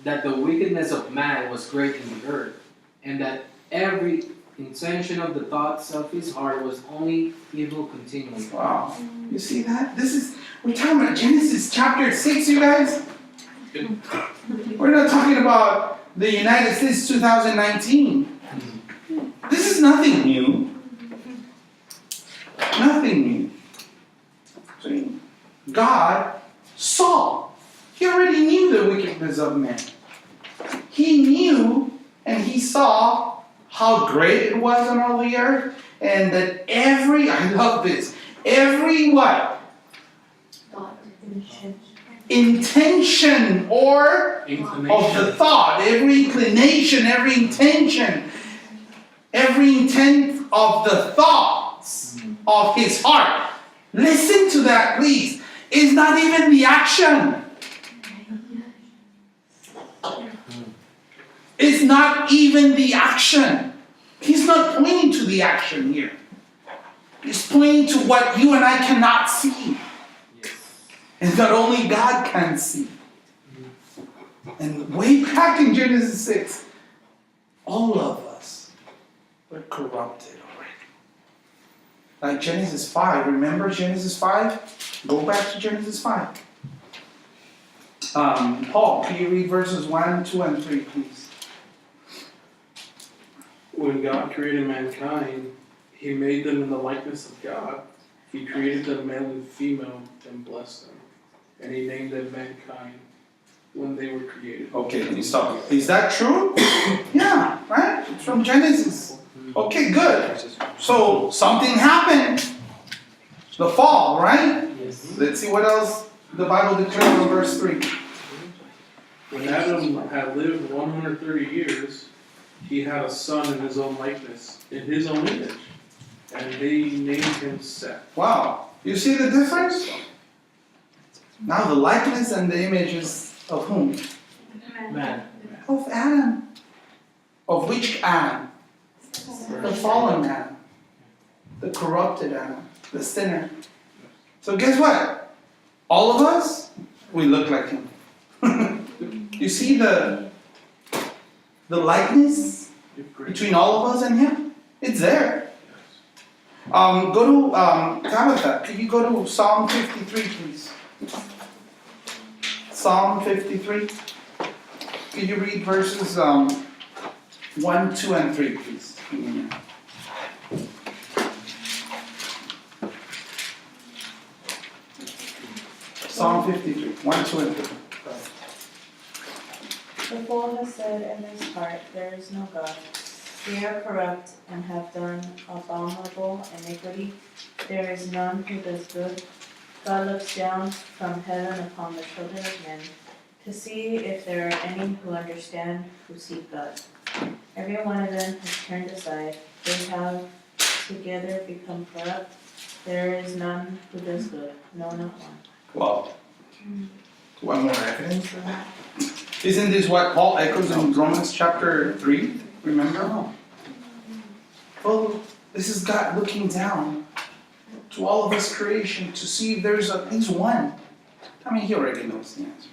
that the wickedness of man was great in the earth, and that every intention of the thoughts of his heart was only evil continually. Wow. You see that? We're talking about Genesis chapter 6, you guys. We're not talking about the United States 2019. This is nothing new. Nothing new. See? God saw. He already knew the wickedness of man. He knew and he saw how great it was on all the earth, and that I love this, every what? Intention or of the thought, every inclination, every intention, every intent of the thoughts of his heart. Listen to that, please. It's not even the action. It's not even the action. He's not pointing to the action here. He's pointing to what you and I cannot see. And that only God can see. And way back in Genesis 6, all of us were corrupted already. Like Genesis 5, remember Genesis 5? Go back to Genesis 5. Paul, can you read verses 1, 2, and 3, please? When God created mankind, He made them in the likeness of God. He created them male and female and blessed them. And He named them mankind when they were created. Okay, can you stop? Is that true? Yeah, right? It's from Genesis. Okay, good. So something happened. The fall, right? Yes. Let's see what else the Bible declares in verse 3. When Adam had lived 130 years, he had a son in his own likeness, in his own image, and they named him Seth. Wow. You see the difference? Now the likeness and the image is of whom? Man. Of Adam. Of which Adam? The fallen Adam. The corrupted Adam. The sinner. So guess what? All of us, we look like him. You see the likeness between all of us and him? It's there. Go to Tabitha. Could you go to Psalm 53, please? Psalm 53. Could you read verses 1, 2, and 3, please? Psalm 53, 1, 2, and 3. The fool has said in his heart, there is no God. They are corrupt and have done abominable iniquity. There is none who does good. God looks down from heaven upon the children of men to see if there are any who understand, who seek God. Every one of them has turned aside. They have together become corrupt. There is none who does good, no, not one. Well, one more evidence for that. Isn't this what Paul echoes in Romans chapter 3? Remember? Well, this is God looking down to all of His creation to see if there's at least one. I mean, He already knows the answer.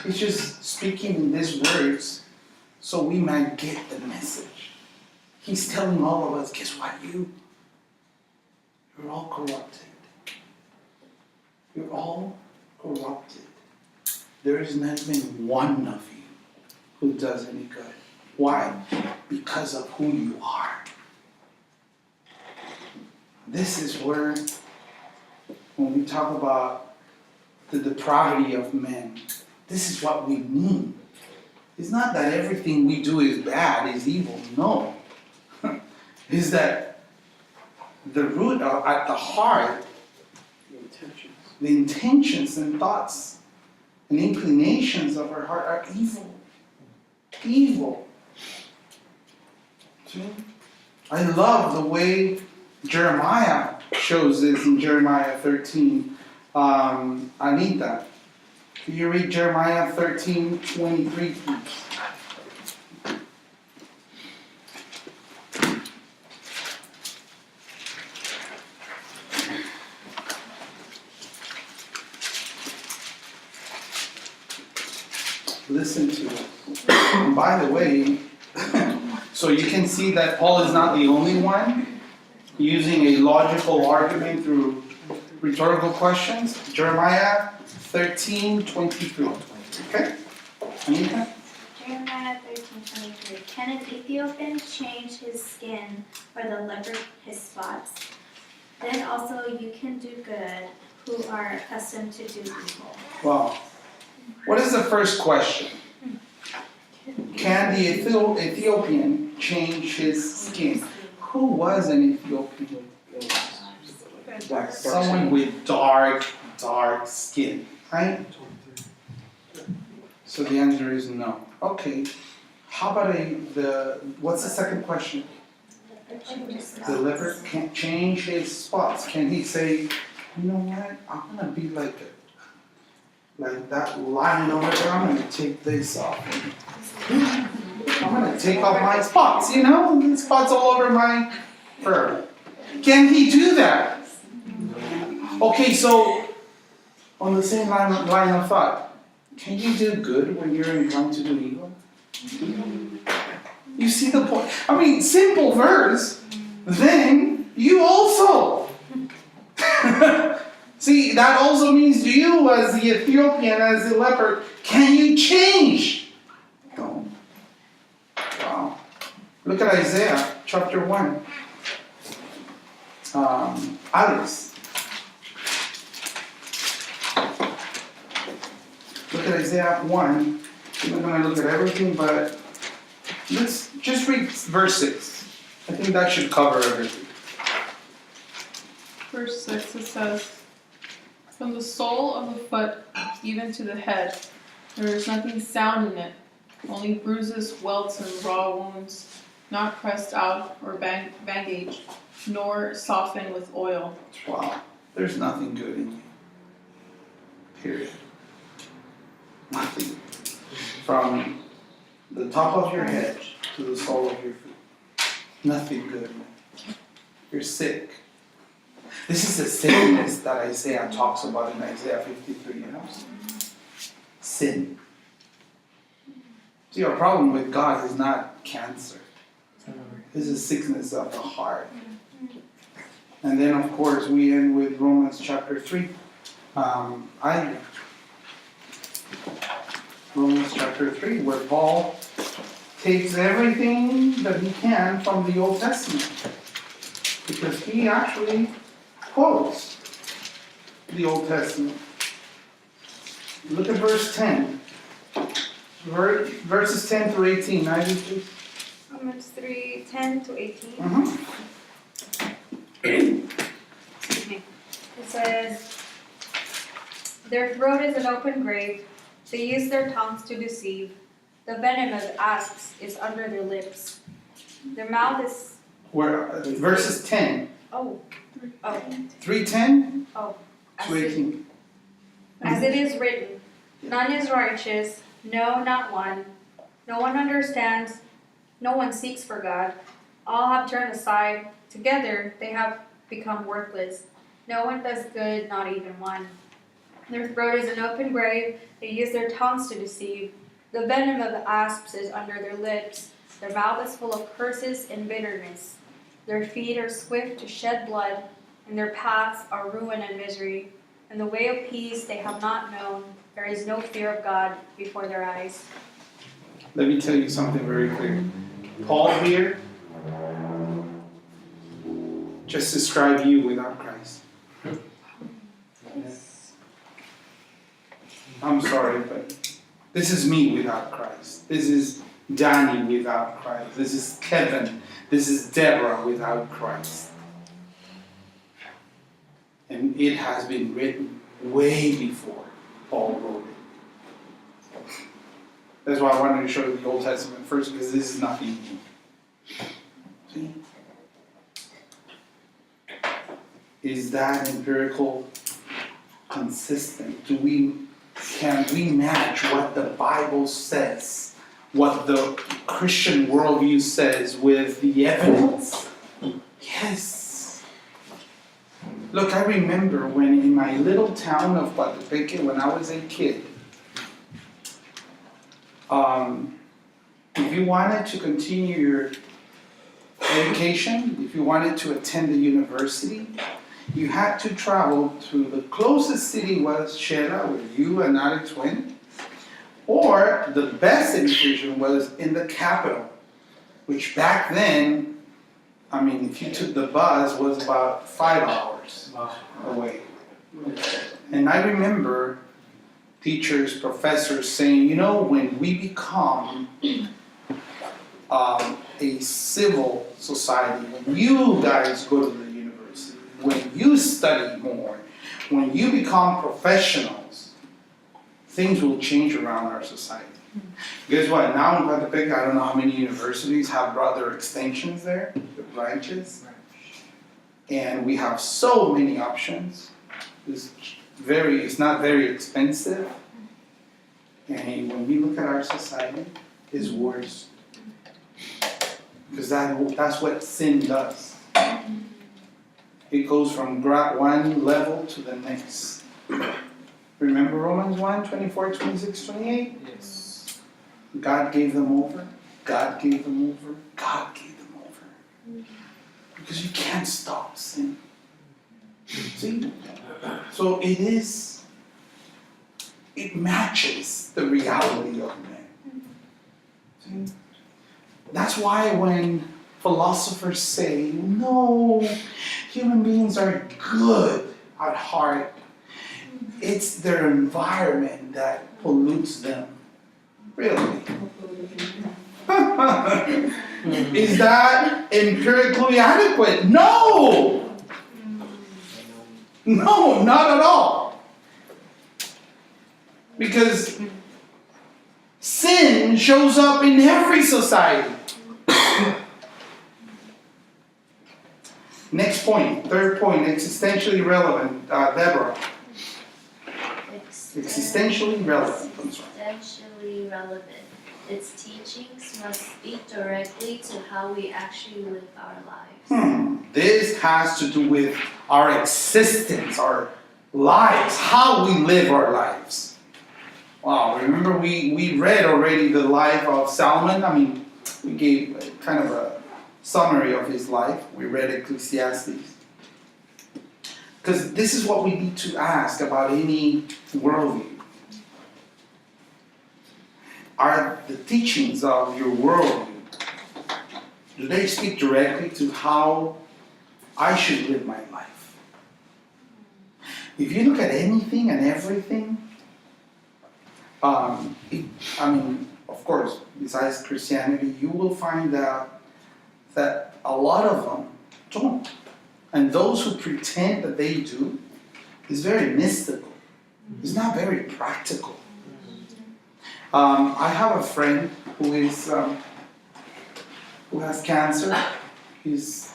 He's just speaking in these words so we might get the message. He's telling all of us, guess what, you're all corrupted. You're all corrupted. There is not even one of you who does any good. Why? Because of who you are. This is where, when we talk about the depravity of men, this is what we mean. It's not that everything we do is bad, is evil. No. It's that the root, at the heart, the intentions and thoughts and inclinations of our heart are evil. Evil. See? I love the way Jeremiah shows this in Jeremiah 13. Anita, can you read Jeremiah 13:23, please? Listen to it. And by the way, so you can see that Paul is not the only one using a logical argument through rhetorical questions. Jeremiah 13:23. Okay? Anita? Jeremiah 13:23. Can an Ethiopian change his skin, or the leopard his spots? Then also you can do good, who are accustomed to do evil. Wow. What is the first question? Can the Ethiopian change his skin? Who was an Ethiopian? Someone with dark skin, right? So the answer is no. Okay. How about what's the second question? The leopard can't change his spots. Can he say, you know what, I'm gonna be like that lion over there, I'm gonna take this off. I'm gonna take off my spots, the spots all over my fur. Can he do that? Okay, so on the same line of thought, can you do good when you're inclined to do evil? You see the point? I mean, simple verse. Then you also. See, that also means you as the Ethiopian, as the leopard, can you change? No. Wow. Look at Isaiah chapter 1. Alice. Look at Isaiah 1. We're not going to look at everything, but let's just read verse 6. I think that should cover everything. Verse 6, it says, "From the sole of the foot even to the head, there is nothing sound in it, only bruises, welts, and raw wounds, not pressed out or bandaged, nor softened with oil." Wow. There's nothing good in you. Period. Nothing. From the top of your head to the sole of your feet. Nothing good. You're sick. This is the sickness that Isaiah talks about in Isaiah 53, Sin. See, our problem with God is not cancer. This is sickness of the heart. And then, of course, we end with Romans chapter 3. Romans chapter 3, where Paul takes everything that he can from the Old Testament. Because he actually quotes the Old Testament. Look at verse 10. Verses 10 through 18. Ivy, please. Romans 3, 10 to 18. Excuse me. It says, "Their throat is an open grave. They use their tongues to deceive. The venom of asps is under their lips. Their mouth is..." Verses 10. Oh. 3:10 Oh. to 18. As it is written, "None is righteous, no, not one. No one understands, no one seeks for God. All have turned aside. Together they have become worthless. No one does good, not even one. Their throat is an open grave. They use their tongues to deceive. The venom of the asps is under their lips. Their mouth is full of curses and bitterness. Their feet are swift to shed blood, and their paths are ruin and misery. And the way of peace they have not known. There is no fear of God before their eyes." Let me tell you something very clear. Paul here just described you without Christ. I'm sorry, but this is me without Christ. This is Danny without Christ. This is Kevin. This is Deborah without Christ. And it has been written way before Paul wrote it. That's why I wanted to show you the Old Testament first, because this is nothing new. See? Is that empirical consistent? Can we match what the Bible says, what the Christian worldview says with the evidence? Yes. Look, I remember when in my little town of Guadalupe, when I was a kid, if you wanted to continue your education, if you wanted to attend the university, you had to travel to the closest city was Shela, where you and Alex went, or the best education was in the capital, which back then, I mean, if you took the bus, was about 5 hours away. And I remember teachers, professors saying, when we become a civil society, when you guys go to the university, when you study more, when you become professionals, things will change around our society. Guess what? Now in Guadalupe, I don't know how many universities have brought their extensions there, the branches. And we have so many options. It's not very expensive. And when we look at our society, it's worse. Because that's what sin does. It goes from one level to the next. Remember Romans 1, 24, 26, 28? Yes. God gave them over. God gave them over. God gave them over. Because you can't stop sin. See? So it matches the reality of man. See? That's why when philosophers say, no, human beings are good at heart, it's their environment that pollutes them. Really? Is that empirically adequate? No! No, not at all. Because sin shows up in every society. Next point, third point, existentially relevant. Deborah. Existentially relevant. Existentially relevant. Its teachings must speak directly to how we actually live our lives. This has to do with our existence, our lives, how we live our lives. Wow, remember we read already the life of Solomon? I mean, we gave kind of a summary of his life. We read Ecclesiastes. Because this is what we need to ask about any worldview. Are the teachings of your worldview, do they speak directly to how I should live my life? If you look at anything and everything, of course, besides Christianity, you will find out that a lot of them don't. And those who pretend that they do is very mystical. It's not very practical. I have a friend who has cancer. He's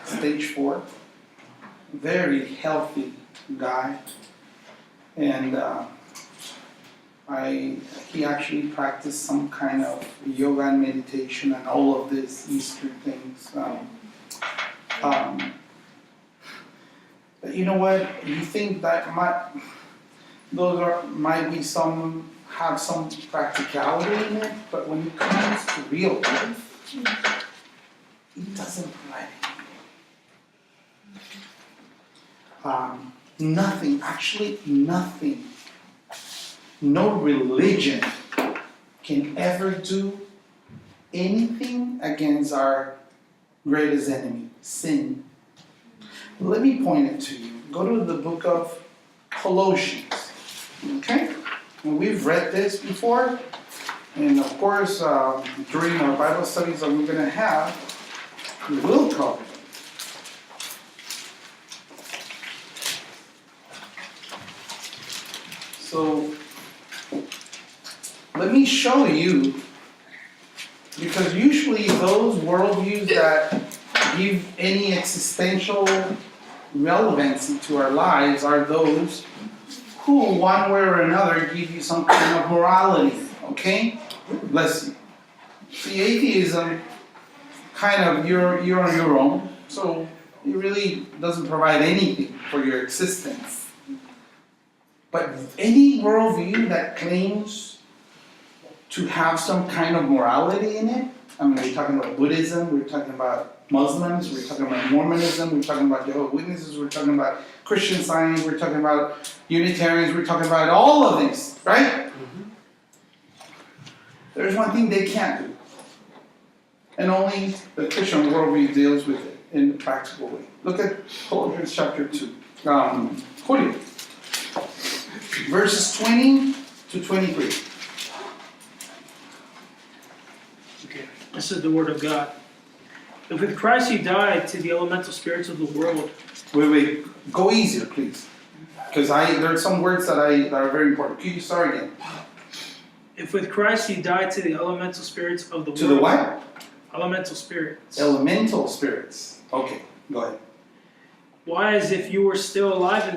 stage 4. Very healthy guy, and he actually practiced some kind of yoga and meditation and all of these Eastern things. But you know what? You think that might be have some practicality in it, but when it comes to real life, it doesn't provide anything. Nothing, actually nothing. No religion can ever do anything against our greatest enemy, sin. Let me point it to you. Go to the book of Colossians. Okay? And we've read this before. And of course, during our Bible studies that we're going to have, we will cover them. So, let me show you, because usually those worldviews that give any existential relevancy to our lives are those who, one way or another, give you some kind of morality, okay? Bless you. See, atheism, kind of, you're on your own, so it really doesn't provide anything for your existence. But any worldview that claims to have some kind of morality in it, I mean, we're talking about Buddhism, we're talking about Muslims, we're talking about Mormonism, we're talking about Jehovah's Witnesses, we're talking about Christian Science, we're talking about Unitarians, we're talking about all of these, right? Mm-hmm. There's one thing they can't do. And only the Christian worldview deals with it in a practical way. Look at Colossians chapter 2. Julio. Verses 20 to 23. Okay, this is the word of God. If with Christ you died to the elemental spirits of the world. Wait, go easier, please. Because there are some words that are very important. Can you start again? If with Christ you died to the elemental spirits of the world. To the what? Elemental spirits. Elemental spirits. Okay, go ahead. Why, as if you were still alive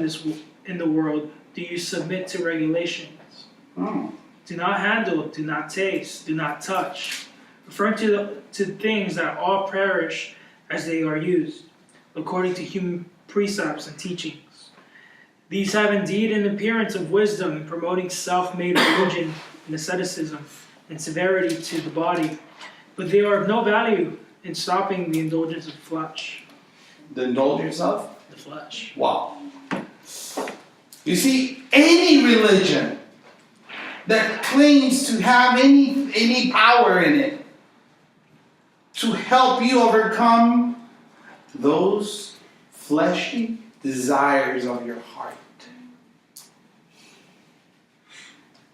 in the world, do you submit to regulations? Do not handle, do not taste, do not touch, referring to things that all perish as they are used, according to human precepts and teachings. These have indeed an appearance of wisdom in promoting self-made religion and asceticism and severity to the body, but they are of no value in stopping the indulgence of the flesh. The indulgence of? The flesh. Wow. You see, any religion that claims to have any power in it to help you overcome those fleshy desires of your heart.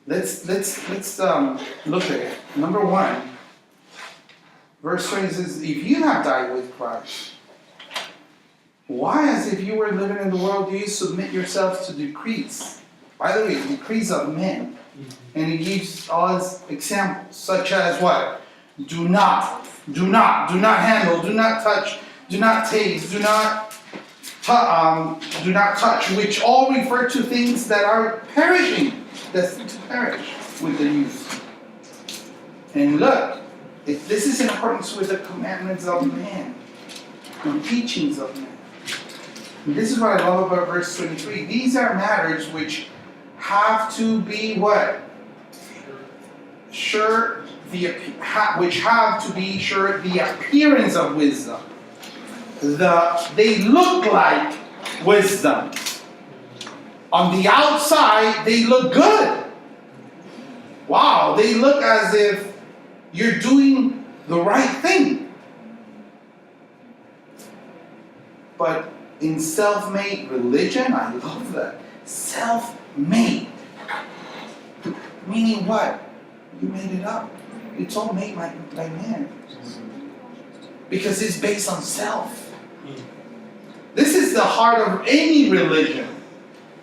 Let's look at it. Number one, Verse 20 says, if you have died with Christ, why, as if you were living in the world, do you submit yourselves to decrees? By the way, decrees of men. And he gives us examples, such as what? Do not handle, do not touch, do not taste, do not touch, which all refer to things that are perishing, destined to perish with the youth. And look, if this is in accordance with the commandments of man, the teachings of man. And this is what I love about verse 23. These are matters which have to be what? Sure, which have to be sure the appearance of wisdom. They look like wisdom. On the outside, they look good. Wow, they look as if you're doing the right thing. But in self-made religion, I love that. Self-made. Meaning what? You made it up. It's all made by man. Because it's based on self. This is the heart of any religion.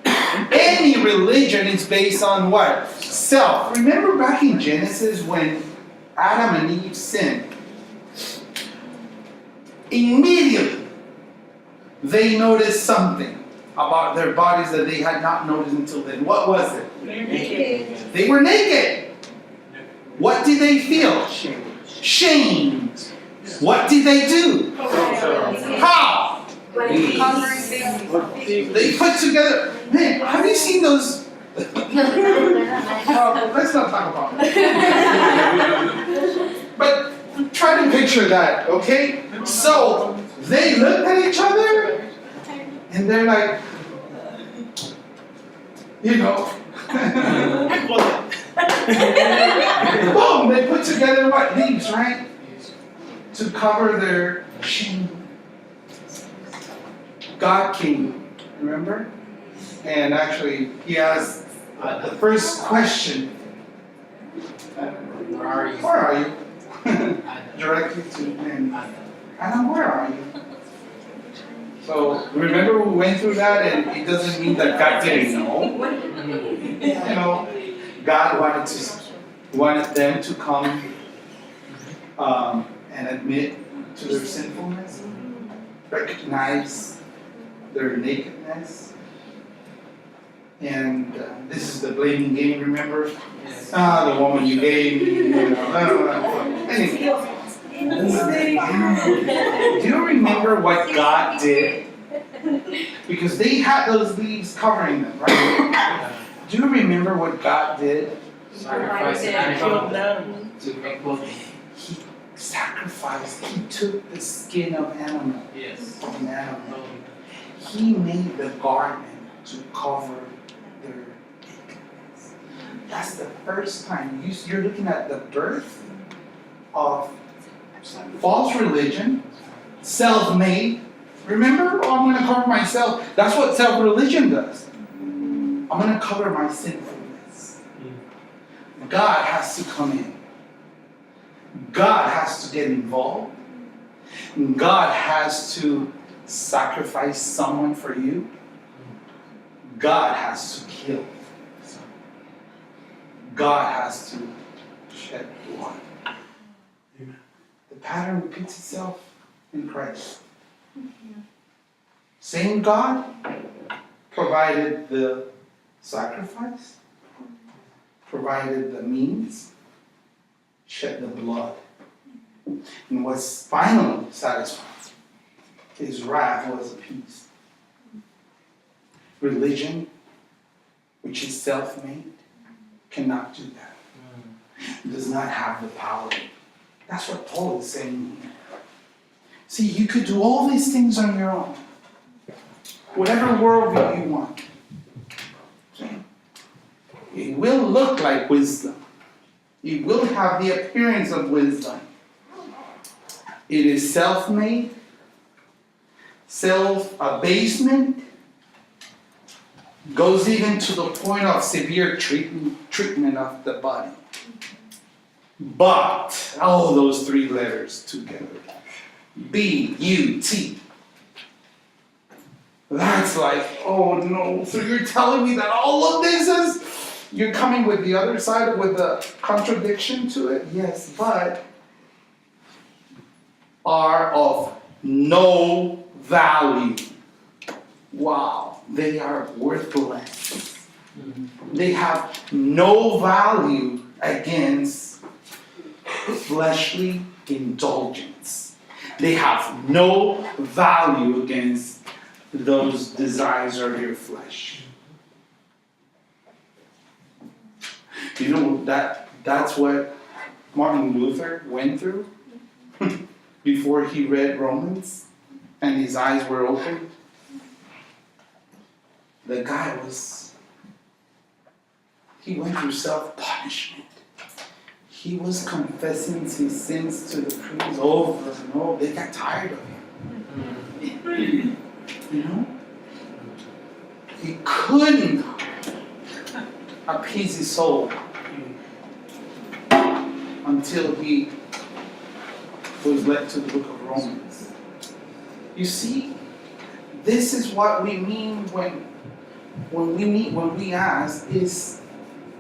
Any religion is based on what? Self. Remember back in Genesis when Adam and Eve sinned? Immediately, they noticed something about their bodies that they had not noticed until then. What was it? Naked. They were naked. What did they feel? Shame. What did they do? How? They put together. Man, have you seen those? Let's not talk about it. But try to picture that, okay? So they looked at each other and they're like, you know. Boom! They put together what? Leaves, right? To cover their shame. God came, remember? And actually, he asked the first question. Where are you? Where are you? Directly to him. Adam, where are you? So, remember we went through that, and it doesn't mean that God didn't know. You know, God wanted them to come and admit to their sinfulness, recognize their nakedness. And this is the blaming game, remember? Yes. The woman you gave me, you know. Anyway. Do you remember what God did? Because they had those leaves covering them, right? Do you remember what God did? Sacrifice an animal to make clothing. He sacrificed. He took the skin of animal. Yes. Of an animal. He made the garment to cover their nakedness. That's the first time you're looking at the birth of false religion, self-made. Remember, oh, I'm going to cover myself. That's what self-religion does. I'm going to cover my sinfulness. God has to come in. God has to get involved. God has to sacrifice someone for you. God has to kill. God has to shed blood. The pattern repeats itself in Christ. Same God provided the sacrifice, provided the means, shed the blood, and was finally satisfied. His wrath was appeased. Religion, which is self-made, cannot do that. It does not have the power. That's what Paul is saying here. See, you could do all these things on your own. Whatever worldview you want. Okay? It will look like wisdom. It will have the appearance of wisdom. It is self-made, self-abasement, goes even to the point of severe treatment of the body. But, all those three letters together. B-U-T. That's like, oh no, so you're telling me that all of this is, you're coming with the other side with the contradiction to it? Yes, but are of no value. Wow, they are worthless. They have no value against fleshly indulgence. They have no value against those desires of your flesh. You know that's what Martin Luther went through before he read Romans and his eyes were open. The guy he went through self-punishment. He was confessing his sins to the priest over and over. They got tired of him. You know? He couldn't appease his soul until he was led to the book of Romans. You see, this is what we mean when we ask, is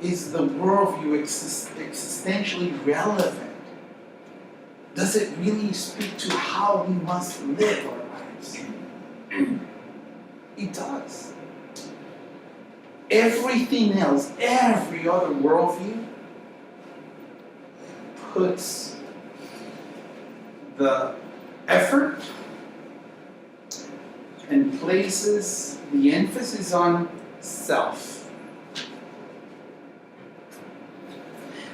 the worldview existentially relevant? Does it really speak to how we must live our lives? It does. Everything else, every other worldview, puts the effort and places the emphasis on self.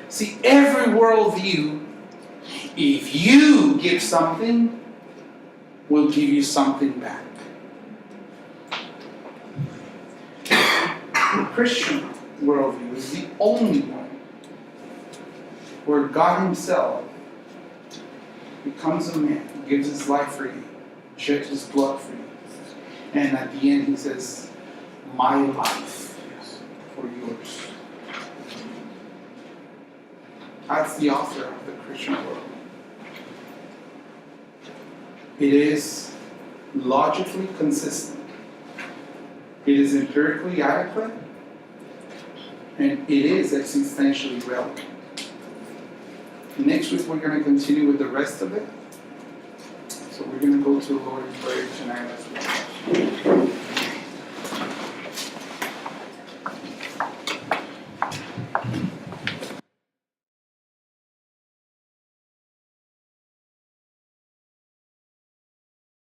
See, every worldview, if you give something, will give you something back. The Christian worldview is the only one where God Himself becomes a man, gives His life for you, sheds His blood for you, and at the end He says, my life for yours. That's the author of the Christian world. It is logically consistent. It is empirically adequate. And it is existentially relevant. Next week we're going to continue with the rest of it. So we're going to go to the Lord in prayer tonight as well.